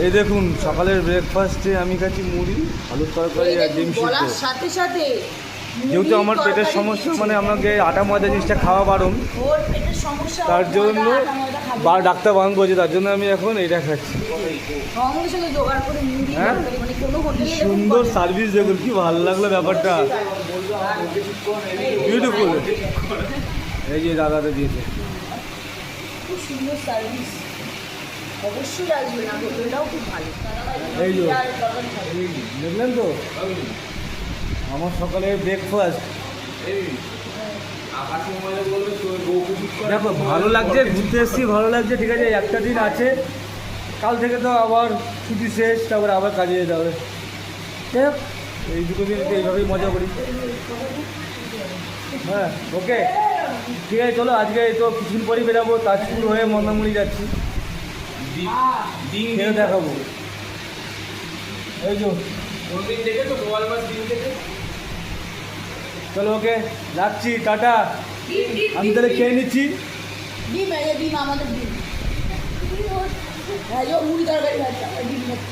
এই দেখুন সকালের ব্রেকফাস্টে আমি খাচ্ছি মুড়ি আলুর তরকারি আর ডিম সিদ্ধ। বলার সাথে সাথে যেহেতু আমার পেটের সমস্যা, মানে আমাকে আটা ময়দা জিনিসটা খাওয়া বারণ, ওর পেটের সমস্যা, তার ওর জন্য আটা ময়দা খাবে না। ডাক্তার বারণ করেছে, তার জন্য আমি এখন এইটা খাচ্ছি। সঙ্গে সঙ্গে জোগাড় করে মুড়ি হ্যাঁ? তরকারি, মানে কোনো হোটেলে সুন্দর সার্ভিস দেখুন, কি ভালো লাগলো ব্যাপারটা, বিউটিফুল। এই যে দাদাটা দিয়েছে, খুব সুন্দর সার্ভিস। অবশ্যই আসবেন, আর হোটেলটাও খুব ভালো। এই যে আর তরকারি খাবে। দেখলেন তো আমার সকালের ব্রেকফাস্ট। দেখো ভালো লাগছে, ঘুরতে এসেছি, ভালো লাগছে, ঠিক আছে। একটা দিন আছে, কাল থেকে তো আবার ছুটি শেষ, তারপরে আবার কাজে যেতে হবে। যাই হোক, এই দুটো দিন এইভাবেই মজা করি। হ্যাঁ, ওকে, ঠিক আছে, চলো। আজকে তো কিছুদিন পরেই বেরাবো, তাজপুর হয়ে মন্দারমণি যাচ্ছি, খেয়ে দেখাবো। এই যে চলো, ওকে, রাখছি, টাটা। আমি তাহলে খেয়ে নিচ্ছি। ডিম, এই যে ডিম, আমাদের ডিম। হ্যাঁ, মুড়ি তরকারি ভাজা, ডিম ভাজা।